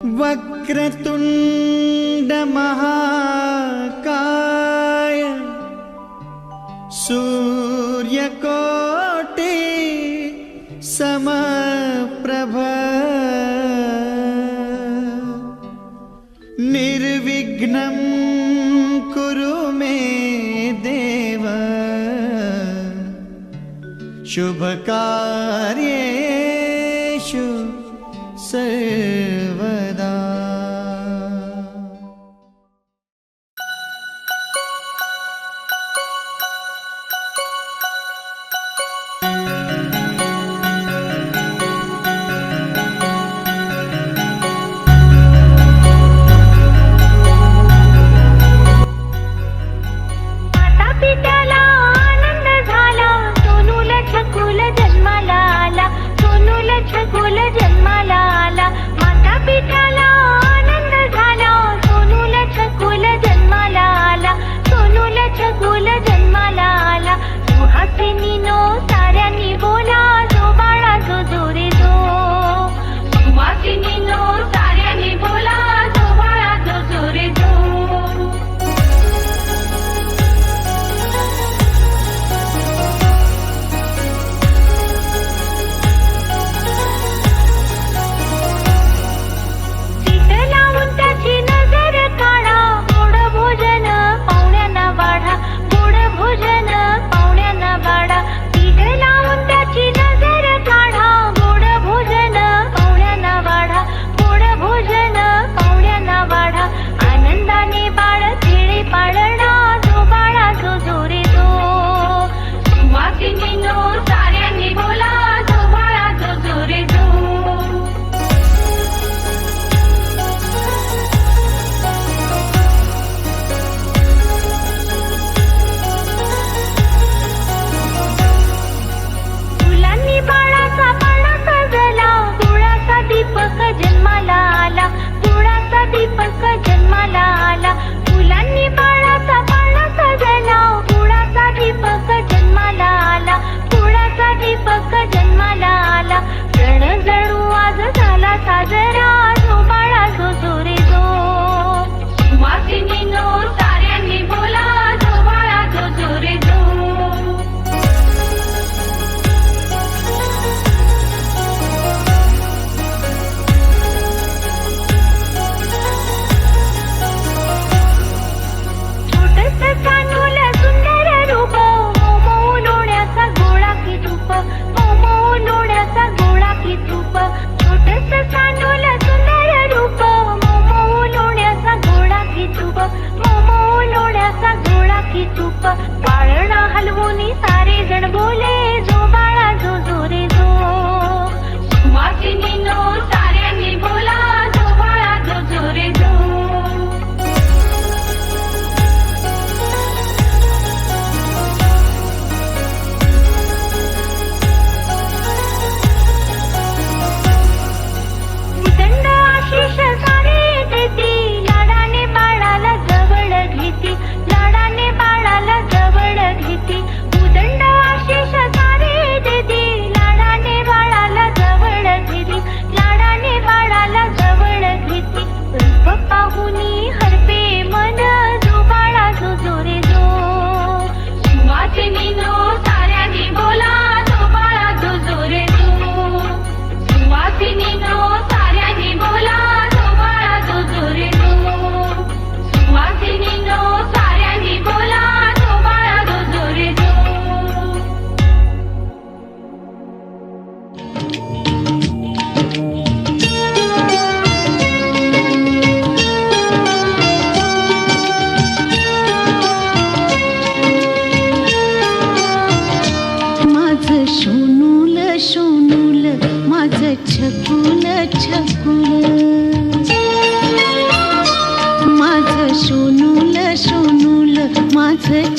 वक्रतुंड महाकाय सूर्यकोटि समप्रभ निर्विघ्नं कुरु मे देव शुभकार्येषु सर्वदा।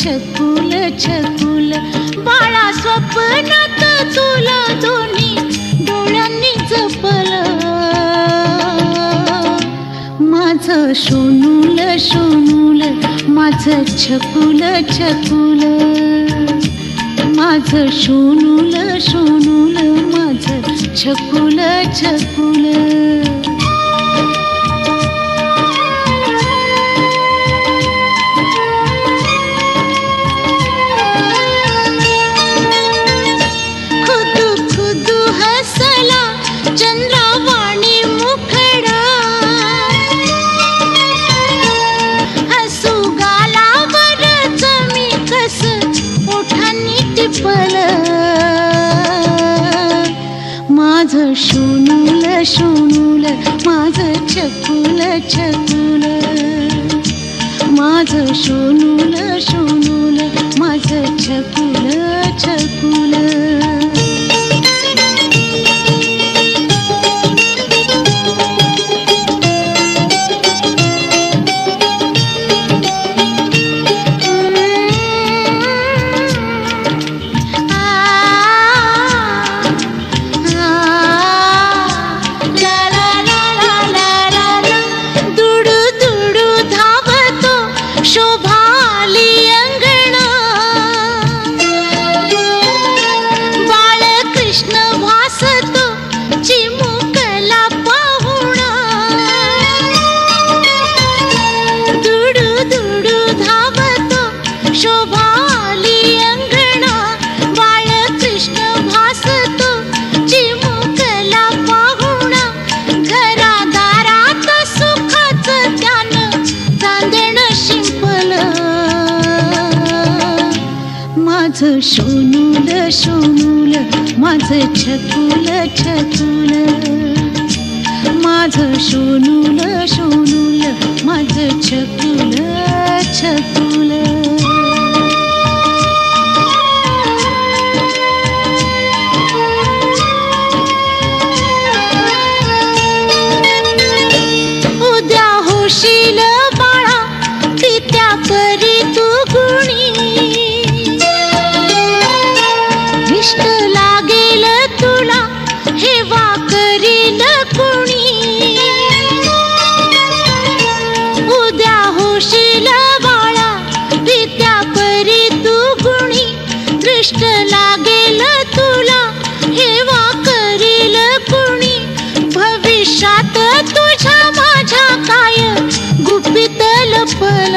छकुल छकुल बाळा स्वप्नात तुला दोन्ही डोळ्यांनी जपल माझं सोनूल सोनूल माझं छकुल छकुल माझं सोनूल सोनूल माझं छकुल छकुल छकुल छकुल माझं सोनूल सोनूल माझं छकुल छकुल माझं सोनूल सोनूल माझं छकुल छकुल माझं सोनूल सोनूल माझं छकुल छकुल उद्या होशील बाळा पित्या करी तू गुणी इष्ट लागेल तुला हेवा करील कुणी उद्या होशील बाळा पित्या करी तू गुणी दृष्ट लागेल तुला हेवा करील कुणी भविष्यात तुझ्या माझ्या काय गुपित लपल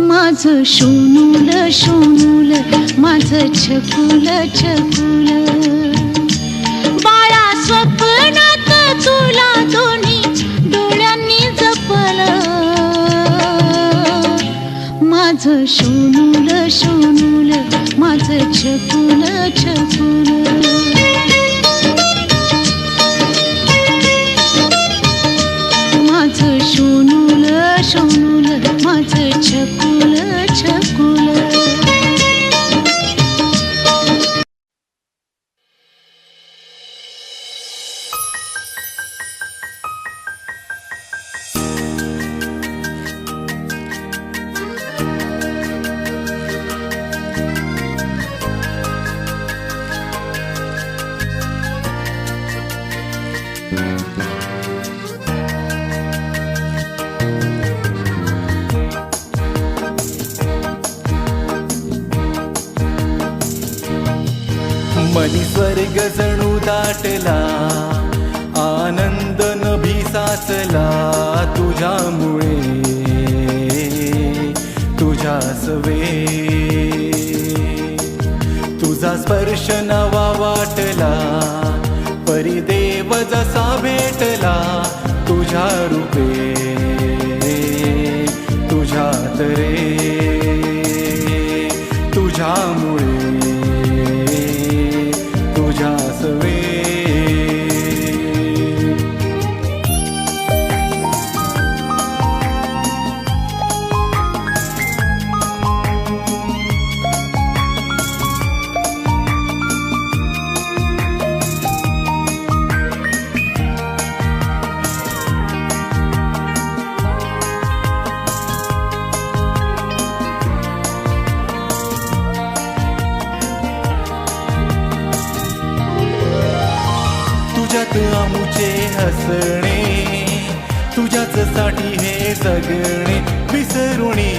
माझं सोनूल सोनूल माझं छकुल छकुल बाळा स्वप्नात तुला दोन्ही डोळ्यांनी जपल माझं सोनूल सोनूल माझं छकुल छकुल माझं सोनूल सोनूल माझं छकुल छकुल मनी स्वर्ग जणू दाटला आनंद नभी साचला तुझ्यामुळे तुझ्या सवे तुझा स्पर्श नवा वाटला परिदेव जसा भेटला तुझ्या रूपे तुझ्यात रे तुझ्यामुळे तुझ्या सवे तुझ्यात आमुचे हसणे तुझ्याच साठी हे जगणे विसरुणी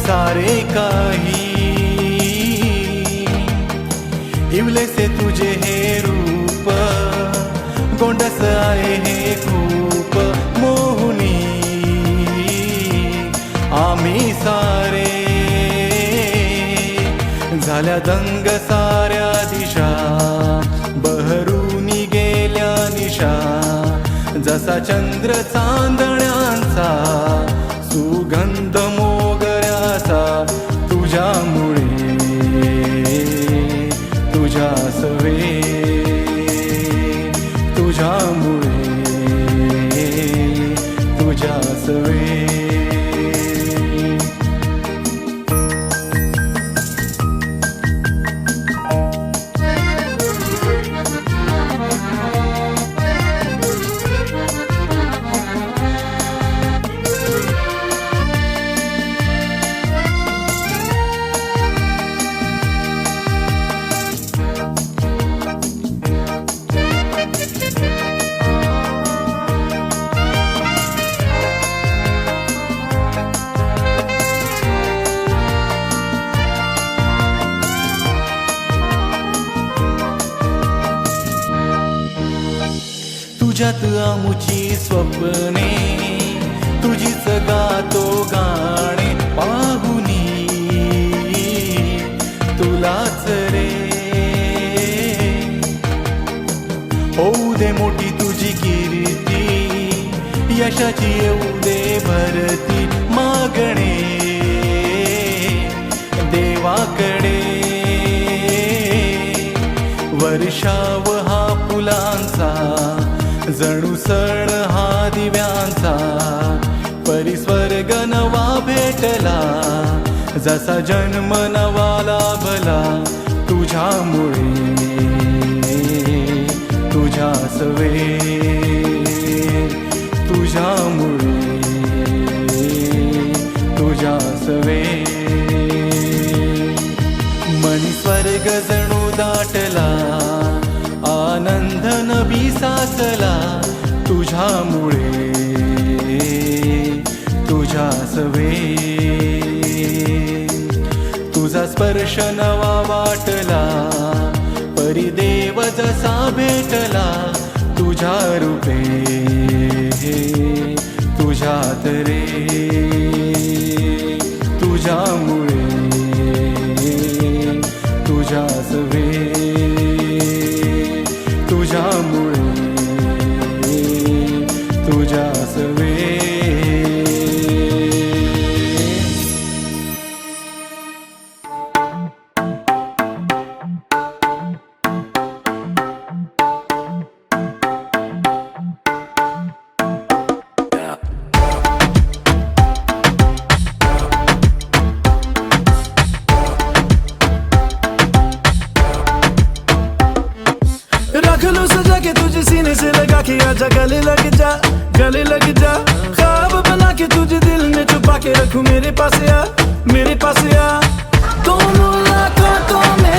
सारे काही इवलेसे तुझे हे रूप गोंडस आहे हे खूप मोहुनी आम्ही सारे झाल्या दंग साऱ्या दिशा बहरूनी गेल्या निशा जसा चंद्र चांदण्यांचा सुगंध मोगऱ्याचा तुझ्यामुळे तुझ्या सवे तुझ्यामुळे तुझ्या सवे तुझ्यात आमुची स्वप्ने तुझीच गातो गाणे पाहुनी तुलाच रे होऊ दे मोठी तुझी कीर्ती यशाची येऊ दे भरती मागणे देवाकडे वर्षाव हा फुलांचा जणू सण हा दिव्यांचा परिस्वर्ग नवा भेटला जसा जन्म नवा लाभला तुझ्यामुळे तुझ्या सवे तुझ्यामुळे तुझ्या सवे मनी स्वर्ग जणू दाटला आनंद नभी साचला तुझ्यामुळे तुझ्या सवे तुझा स्पर्श नवा वाटला परिदेव जसा भेटला तुझ्या रूपे तुझ्यात रे तुझ्यामुळे तुझ्या सवे तुझ्यामुळे तुझ्या सवे रख लो सजा के तुझे सीने से लगा के आजा गले लग जा ख्वाब बना के तुझे दिल में छुपा के रखूं मेरे पास आ दोनों लाखों में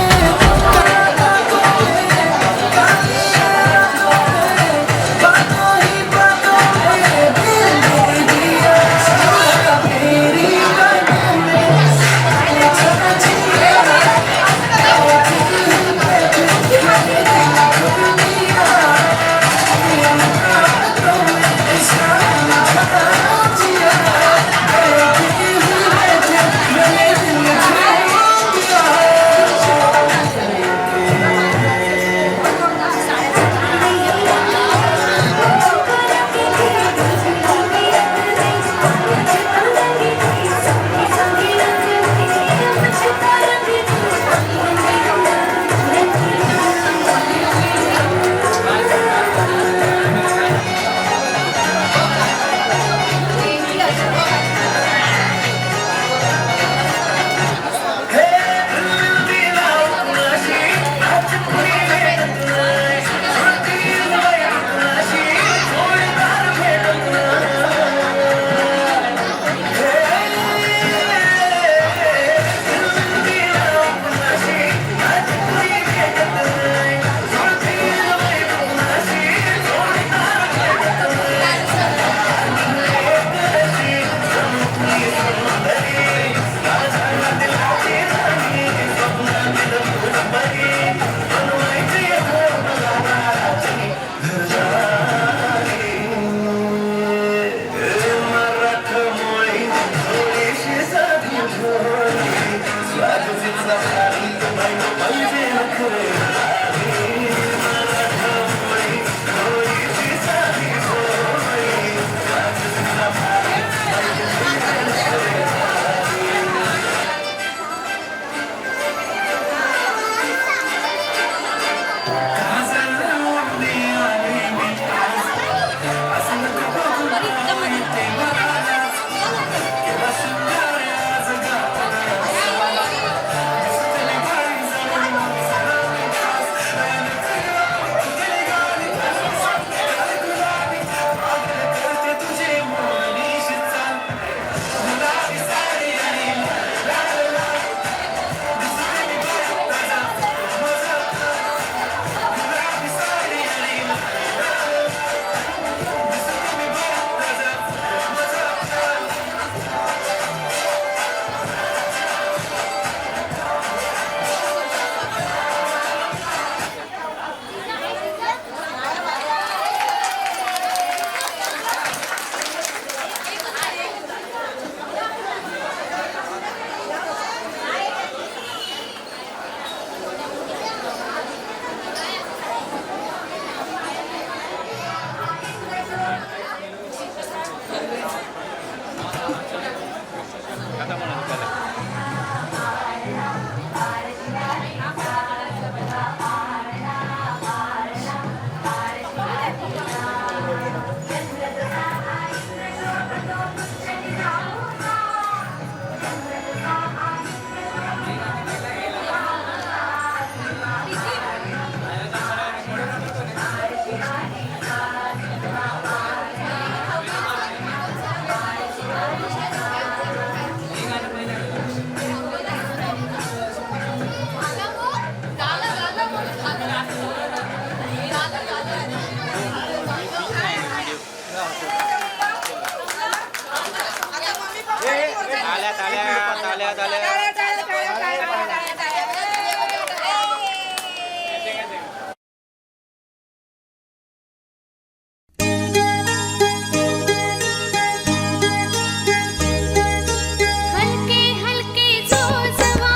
हलके हलके जोजवा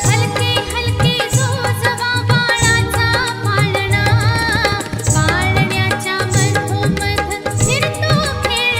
हलके हलके जोजवा बाळाचा पाळणा पाळण्याच्या मधोमध फिरतो खेळता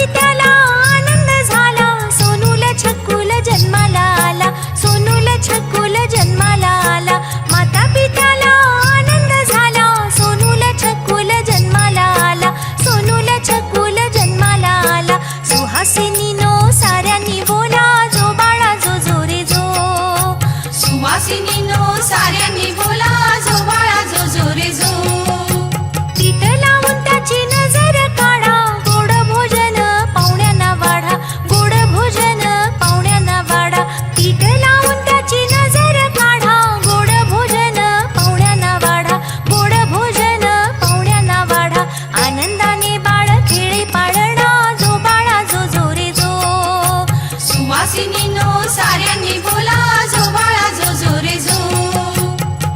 पित्याला आनंद झाला, सोनूल छकुल जन्माला आला, सोनूल छकुल जन्माला आला. माता पित्याला आनंद झाला, सोनूल छकुल जन्माला आला, सोनूल छकुल जन्माला आला. सुहासिनीनो साऱ्यांनी बोला, जो बाळा जो जो रे जो. सुवासिनीनो साऱ्यांनी बोला, जो बाळा जो जो रे जो. पीठ लावून त्याची नजर काढा, गोड भोजन पाहुण्यांना वाढा, गोड भोजन पाहुण्यांना वाढा. पीठ लावून त्याची नजर काढा, गोड भोजन पाहुण्यांना वाढा, गोड भोजन पाहुण्यांना वाढा. आनंदाने बाळ खेळी पाळणा, जो बाळा जो जो रे जो. सुवासिनीनो साऱ्यांनी बोला, जो बाळा जो जो रे जो.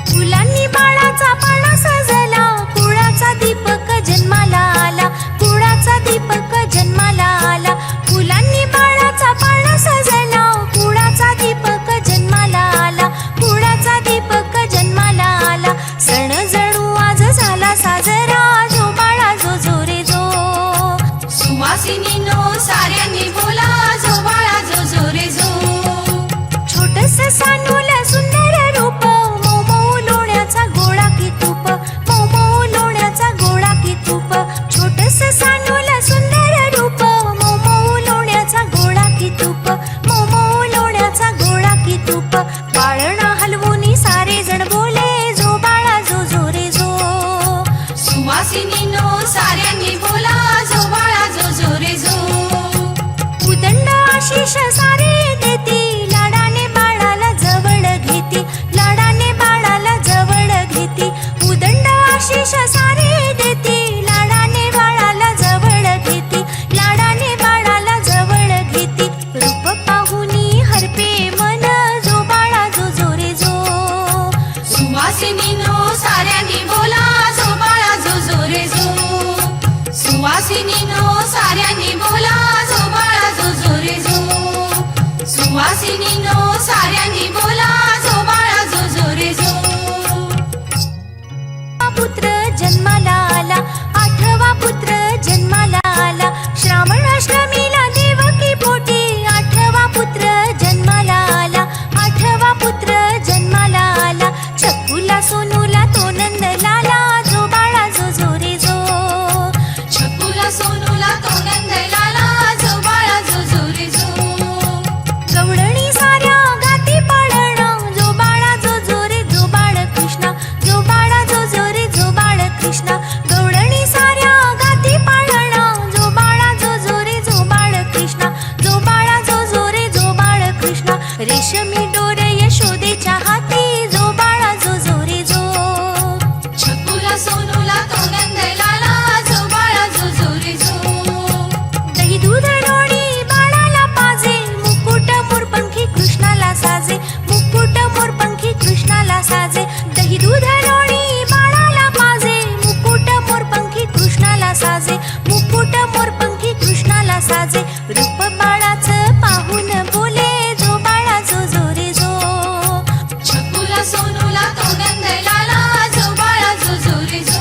फुलांनी बाळाचा पाळणा सजला, कुळाचा दीपक जन्माला आला, कुळाचा दीपक जन्माला आला. फुलांनी बाळाचा पाळणा सजला, कुळाचा दीपक जन्माला आला, कुळाचा दीपक जन्माला आला. सण जणू आज झाला साजरा, जो बाळा जो जो रे जो. सुवासिनीनो साऱ्यांनी बोला, जो बाळा जो जो रे जो. छोटस सानूल सुंदर रूप, मऊ मऊ लोण्याचा गोळा की तूप, मऊ मऊ लोण्याचा गोळा की तूप. छोटस सानूल सुंदर रूप, मऊ मऊ लोण्याचा गोळा की तूप, मऊ मऊ लोण्याचा गोळा की तूप. पाळणा हलवून सारे जण बोले, जो बाळा जो जो रे जो. सुवासिनीनो साऱ्यांनी बोला, जो बाळा जो जो रे जो. उदंड आशिष सारे देती, लाडाने बाळाला जवळ घेती, लाडाने बाळाला जवळ घेती. उदंड आशिष सारे देती, लाडाने बाळाला जवळ घेती, लाडाने बाळाला जवळ घेती. रूप पाहुनी हरपे मन, जो बाळा जो जो रे जो. सुवासिनीनो साऱ्यांनी बोला, जो बाळा जो जो रे जो. सुवासिनीनो साऱ्यांनी बोला, जो बाळा जो जो रे जो. सुवासिनीनो साऱ्यांनी बोला, जो बाळा जो जो रे जो. पुत्र जन्माला आला, 8वा पुत्र जन्माला आला. श्रावण अष्टमीला देवकी पोटी, 8वा पुत्र जन्माला आला, 8वा पुत्र जन्माला आला. छकुला सोनूला तो नंद लाला, जो बाळा जो जो रे जो. छकुला सोनूला तो नंद लाला, जो बाळा जो जो रे जो. गवळणी साऱ्या गाती पाळणा, जो बाळा जो जो रे जो बाळ कृष्णा, जो बाळा जो जो रे जो बाळ कृष्णा. गवळणी साऱ्या गाती पाळणा, जो बाळा जो जो रे जो बाळ कृष्णा, जो बाळा जो जो रे जो बाळ कृष्णा. रेशमी डोर यशोदेच्या हाती, जो बाळा जो जो रे जो. छकुला सोनूला तो नंद लाला, जो बाळा जो जो रे जो. दही दूध लोणी बाळाला पाजे, मुकुट मोरपंखी कृष्णाला साजे, मुकुट मोरपंखी कृष्णाला साजे. दही दूध लोणी बाळाला पाजे, मुकुट मोरपंखी कृष्णाला साजे, मुकुट मोरपंखी कृष्णाला साजे. रूप बाळाचं पाहून बोले, जो बाळा जो जो रे जो. छकुला सोनूला तो नंद लाला, जो बाळा जो जो रे जो.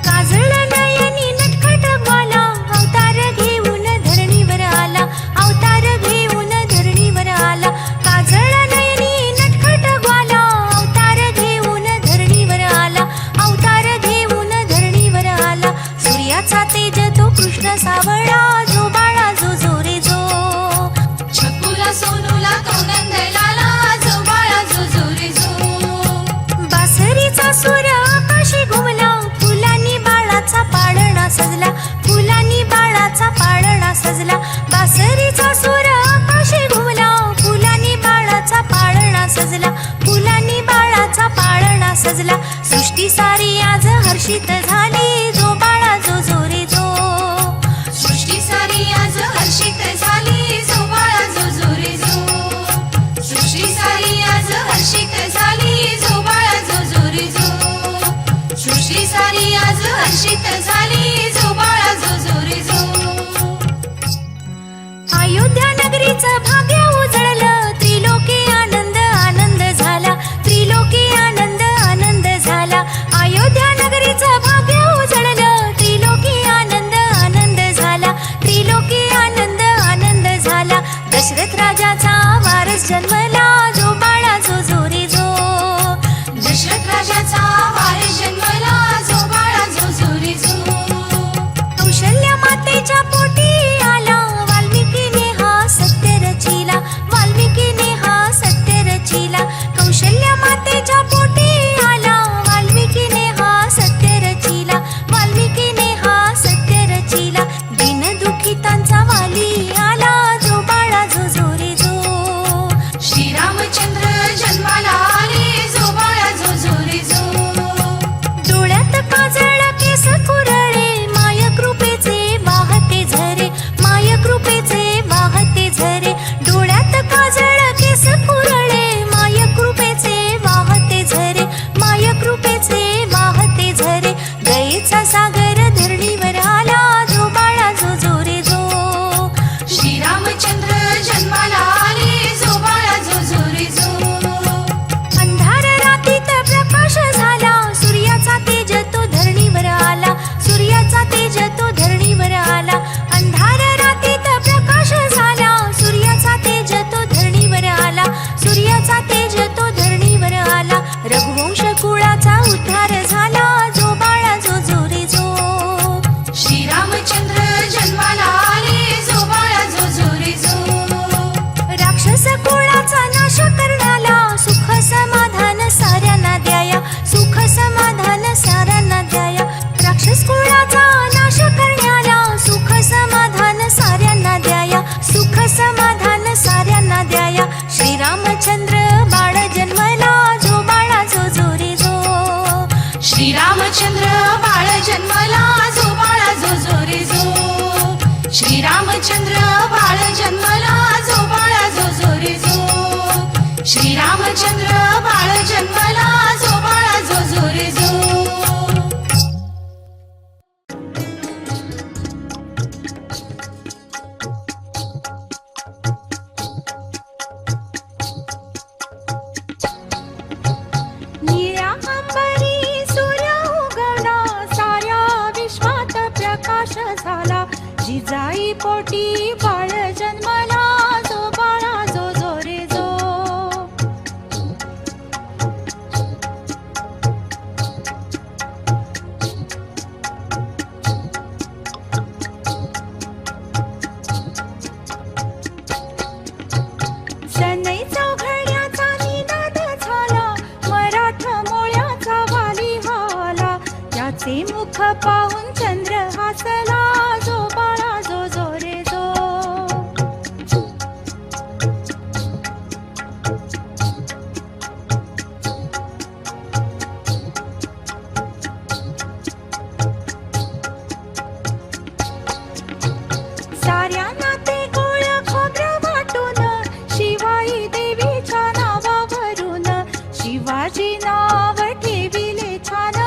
काजळ नयनी नटखट ग्वाला, अवतार घेऊन धरणीवर आला, अवतार घेऊन धरणीवर आला. काजळ नयनी नटखट ग्वाला, अवतार घेऊन धरणीवर आला, अवतार घेऊन धरणीवर आला. सूर्याचा तेज तो कृष्ण सावळा, जो बाळा जो जो रे जो. छकुला सोनूला तो नंद लाला, जो बाळा जो जो रे जो. बासरीचा सूर आकाशी घुमला, फुलांनी बाळाचा पाळणा सजला, फुलांनी बाळाचा पाळणा सजला. बासरीचा सूर आकाशी घुमला, फुलांनी बाळाचा पाळणा सजला, फुलांनी बाळाचा पाळणा सजला. सृष्टी सारी आज हर्षित झाली, जो बाळा जो जो रे जो. सृष्टी सारी आज हर्षित झाली, जो बाळा जो जो रे जो. सृष्टी सारी आज हर्षित झाली, जो बाळा जो जो रे जो. सृष्टी सारी आज हर्षित झाली, जो बाळा जो जो रे जो. अयोध्या नगरीचं भाग्य उजळलं, त्रिलोकी आनंद आनंद झाला, त्रिलोकी आनंद आनंद झाला. अयोध्या नगरीचं भाग्य उजळलं, मातेच्या पोटी आला वाल्मिकीने हा सत्य रचिला वाल्मिकीने हा सत्य रचिला कौशल्य मातेच्या पोटी आला वाल्मिकीने हा सत्य रचिला वाल्मिकीने हा सत्य रचिला दिन दुखितांचा वाली आला जो बाळा जो जो रे जो श्रीरामचंद्र जन्माला आले जो बाळा जो जो रे जो डोळ्यात काजळ केस कुरळे माय कृपेचे वाहते झरे माय कृपेचे वाहते झरे डोळ्यात काजळ केस कुरळे माय कृपेचे वाहते झरे माय कृपेचे वाहते झरे दयेचा सागर धरणीवर आला जो बाळा जो जो रे जो श्रीरामचंद्र जन्माला आले जो बाळा जो जो रे जो अंधार रातीत प्रकाश झाला सूर्याचा तेज तो धरणीवर आला सूर्याचा तेज तो धरणीवर आला अंधार रातीत प्रकाश झाला सूर्याचा तेज तो धरणीवर आला सूर्याचा तेज तो धरणीवर आला रघुवंश कुळाचा उद्धार झाला जो बाळा जो जो रे जो श्रीरामचंद्र जन्माला आले जो बाळा जो जो रे जो राक्षस कुळाचा नाश करण्याला सुख समाधान साऱ्यांना द्याया सुख समाधान साऱ्यांना द्याया राक्षस कुळाचा नाश करण्याला सुख समाधान साऱ्यांना द्याया सुख समाधान साऱ्यांना द्याया श्रीरामचंद्र बाळ जन्मला जो बाळा जो जो रे जो श्रीरामचंद्र बाळ जन्मला जो बाळा जो जो रे जो श्रीरामचंद्र बाळ जन्मला जो बाळा जो जो रे जो श्रीरामचंद्र बाळ जन्मला जो बाळा जो जो रे जो निळ्या अंबरी सूर्य उगवला साऱ्या विश्वात प्रकाश झाला जिजाई पोटी बाळ जन्मला जो बाळा जो जो रे जो सनई चौघड्याचा निनाद झाला मराठा मोळ्याचा वाली आला त्याचे मुख पाहून चंद्र हसला जो बाळा जो जो रे जो साऱ्या नाते गोळ खोबरं वाटून शिवाई देवीच्या नावावरून शिवाजी नाव ठेविले छान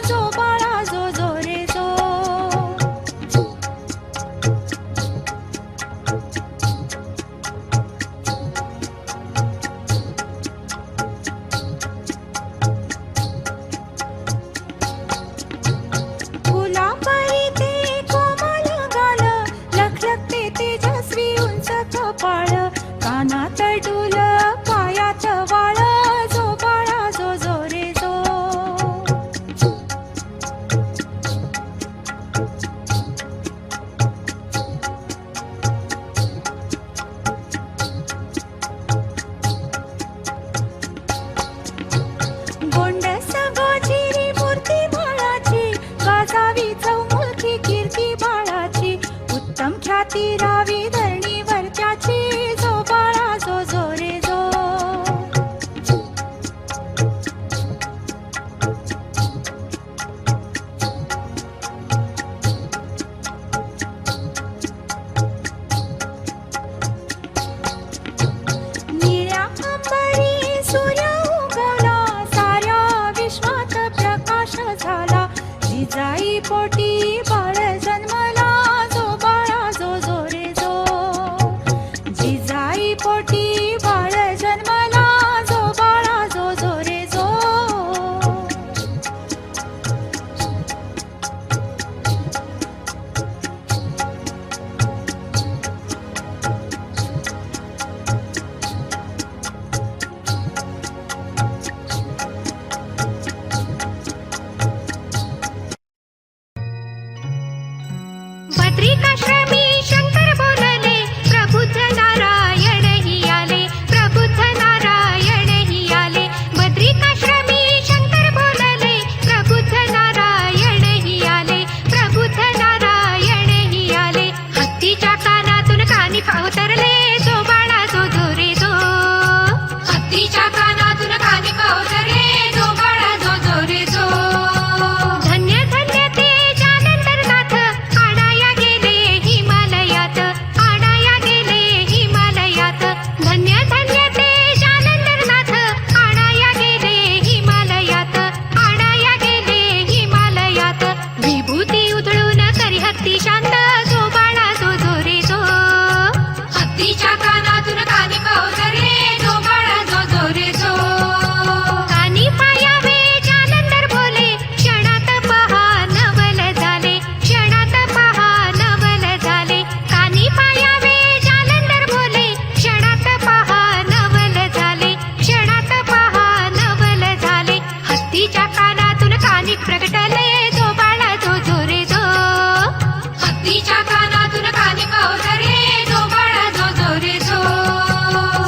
जो बाळा जो जो रे जो फुलापरी ते कोमल गाल लखलखते तेजस्वी उंच कपाळ कानात डुल पायात वाळ जो बाळा जो जो रे जो गोंडस गोजिरी मूर्ती बाळाची गाजावी चौमुखी कीर्ती बाळाची उत्तम ख्याती रावी धरणीवर त्याची जो बाळा जो जो रे जो निळ्या अंबरी सूर्य उगवला साऱ्या विश्वात प्रकाश झाला जिजाई पोटी बाळ जन्मला जो बाळा जो जो रे जो बद्रिकाश्रमी शंकर बोलले, प्रभुच नारायण ही आले, प्रभुच नारायण ही आले. बद्रिकाश्रमी शंकर बोलले, प्रभुच नारायण ही आले, प्रभुच नारायण ही आले. हत्तीच्या कानातून कानी अवतरले, जो बाळा जो जो रे जो. हत्तीच्या कानातून कानी अवतरले, जो बाळा जो जो रे जो. धन्य धन्य ते जालंधरनाथ, आडाया गेले हिमालयात, आडाया गेले हिमालयात. धन्य धन्य ते जालंधरनाथ, आडाया गेले हिमालयात, आडाया गेले हिमालयात. विभूती उधळून करी हत्ती शांत, जो बाळा जो जो रे जो. हत्तीच्या कानातून कानी अवतरले, जो बाळा जो जो रे जो. कानी पायावे जालंधर बोले, क्षणात पहा नवल झाले, क्षणात पहा नवल झाले. कानी पायावे जालंधर बोले, क्षणात पहा नवल झाले, क्षणात पहा नवल झाले. हत्तीच्या कानातून कानी प्रगटले, जो बाळा जो जो रे जो. हत्तीच्या कानातून कानी अवतरले, जो बाळा जो जो रे जो.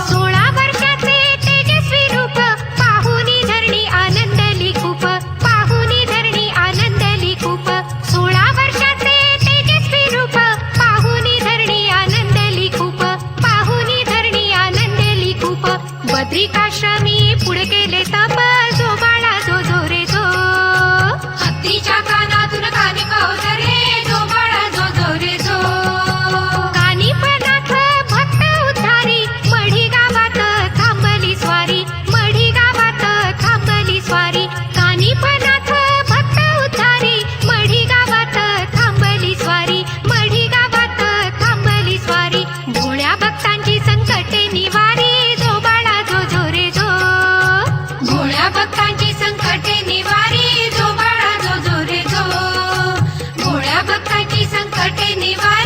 16 वर्षाचे तेजस्वी रूप, पाहुनी धरणी आनंदली खूप, पाहुनी धरणी आनंदली खूप. 16 वर्षाचे तेजस्वी रूप, पाहुनी धरणी आनंदली खूप, पाहुनी धरणी आनंदली खूप. बद्रिकाश्रमी पुढे केले तप, जो बाळा जो जो रे जो. हत्तीच्या कानातून कानी अवतरले, जो बाळा जो जो रे जो. कानिपनाथ भक्त उद्धारी, मढी गावात थांबली स्वारी, मढी गावात थांबली स्वारी. कानिपनाथ भक्त उद्धारी, मढी गावात थांबली स्वारी, मढी गावात थांबली स्वारी. भोळ्या भक्तांची संकटे निवारी, जो बाळा जो जो रे जो. भोळ्या भक्तांची संकटे निवारी, जो बाळा जो जो रे जो. भोळ्या भक्तांची संकटे निवारी.